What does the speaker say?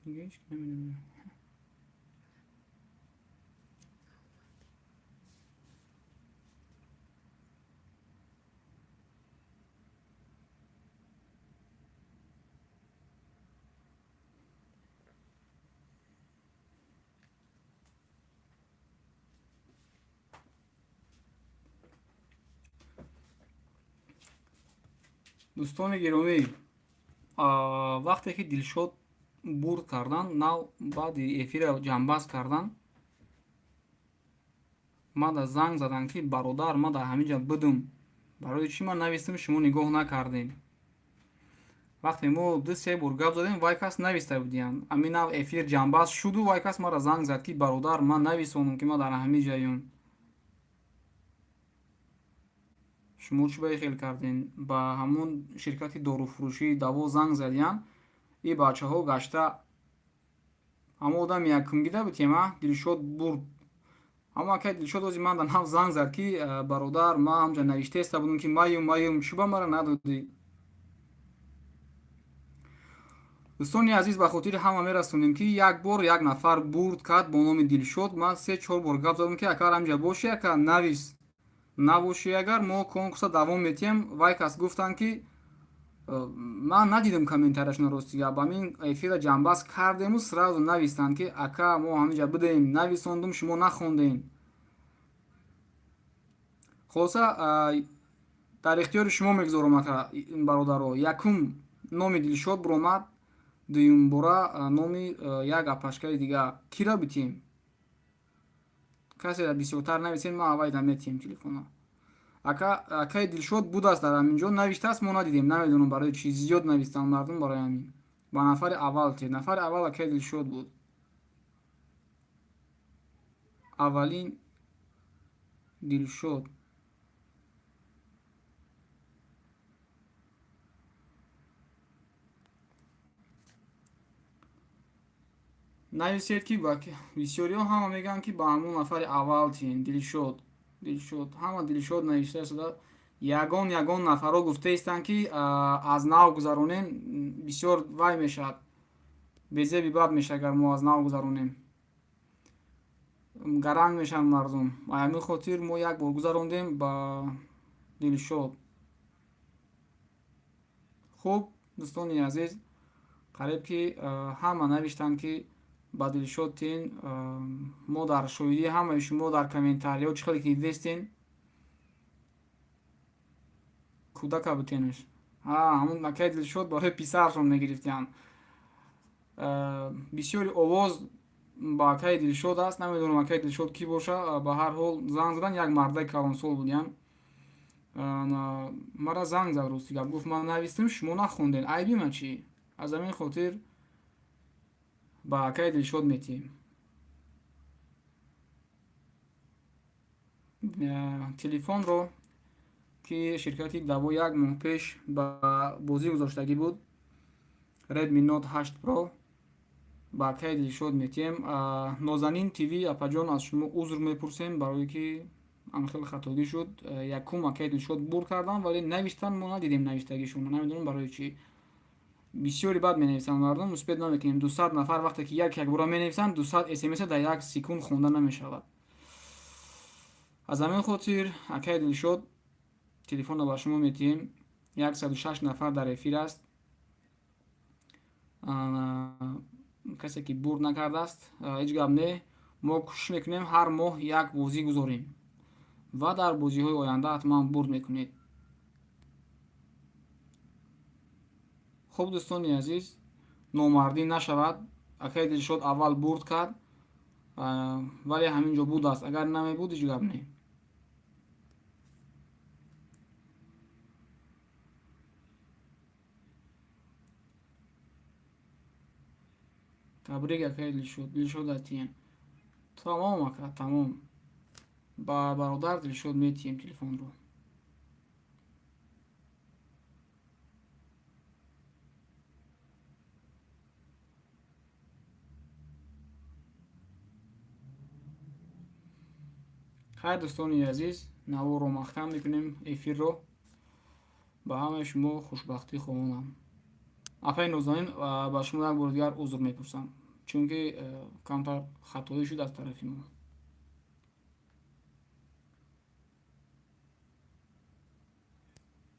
دیگه هیچ کی نمی‌دونه. دوستان گرامی، وقتی که دلشاد برد کردن нав баъди эфира ҷамъбаст кардан, мада занг заданд ки бародар ма дар ҳамин ҷа будум, барои чӣ ман навистам шумо нигоҳ накардем. вақте мо ду се бор гап задем вай кас нависта будиян, ҳамин нав эфир ҷамъбаст шуду вай кас мара занг зад ки бародар ман нависонам ки ма дар ҳамин ҷаям. шумо чӣ ба хел кардем? Ба ҳамон ширкати доруфурӯшии даво занг задиян, и бачаҳо гашта ҳамон одами якум гида бутем, дилшод бурд. ҳама акай дилшод ози ман дар нав занг зад ки бародар ма ҳамҷа навиштеста будам ки маюм чӣ ба мара надодӣ. дӯстони азиз, ба хотири ҳама мерасонем ки як бор як нафар бурд кард бо номи Дилшод. ман 3-4 бор гап задам ки акар ҳамҷа бошӣ, ака навис, набошӣ агар мо конкурса давом метиҳем. вай кас гуфтанд ки ман надидам комментарияшон, рости гап ҳамин эфира ҷамъбаст кардему сразу навистанд ки ака мо ҳаминҷа будем, нависондум, шумо нахондем. хулоса дар ихтиёри шумо мегузорам, ака бародаро. якум номи Дилшод буромад, дуюм бора номи як апашкаи дига. кира битем? касе бисёртар нависен, ма авайда метиҳем телефона. акаи Дилшод будааст дар ҳаминҷо, навиштааст, мо надидем, намедонам барои чӣ зиёд навистанд мардум барои ҳамин. ба нафари аввал те, нафари аввал акаи Дилшод буд. аввалин Дилшод. нависед ки бисёриҳо ҳама мегӯянд ки ба ҳамон нафари аввал тиҳем. Дилшод, ҳама Дилшод навиштааста. ягон нафарҳо гуфтаистанд ки аз нав гузаронем, бисёр вай мешавад, безеби бад мешавад агар мо аз нав гузаронем, гаранг мешаванд мардум. ба ҳамин хотир мо як бор гузарондем ба Дилшод. хуб, дӯстони азиз, қариб ки ҳама навиштанд ки ба Дилшод тин. мо дар шоҳидии ҳамаи шумо дар комментариҳо чӣ хеле ки вестен, кӯдака бутенаш. ҳамон акаи Дилшод барои писарашон мегирифтиянд. бисёри овоз ба акаи Дилшод аст, намедонам акаи Дилшод кӣ боша. ба ҳар ҳол занг задан як мардаи калонсол будиян. мара занг зад, рости гап гуфт ман навистам, шумо нахондем, айби ман чӣ? аз ҳамин хотир ба акаи Дилшод метиҳем. телефонро ки ширкати даво як моҳ пеш ба бозӣ гузоштагӣ буд, Redmi Note 8 Pro, ба акаи Дилшод метиҳем. Нозанин ТВ апаҷон, аз шумо узр мепурсем, барое ки хеле хатогӣ шуд. якум акаи Дилшод бурд кардам, вале навиштанд, мо надидем навиштагишон, намедонам барои чӣ. бисёри бад менависанд мардум, успед намекунем. 200 нафар вақте ки як бора менависанд, 200 смс дар як секунд хонда намешавад. аз ҳамин хотир акаи Дилшод телефонро ба шумо метиҳем. 106 нафар дар эфир аст. касе ки бурд накардааст, ҳеҷ гап не. мо кӯшиш мекунем ҳар моҳ як бозӣ гузорем ва дар бозиҳои оянда ҳатман бурд мекунед. хуб, дӯстони азиз, номардӣ нашавад. акаи Дилшод аввал бурд кард, вале ҳамин ҷо будааст. агар намебуд, ҳеҷ гап не. табрик акаи Дилшод атиен. тамом ака, тамом. ба бародар Дилшод метиҳем телефонро. хайр, дӯстони азиз, наворо маҳкам мекунем эфирро. ба ҳамаи шумо хушбахтӣ хоҳонам. апай нозанин ба шумо як бори дигар узр мепурсам, чунки камтар хатоӣ шуд аз тарафи мо.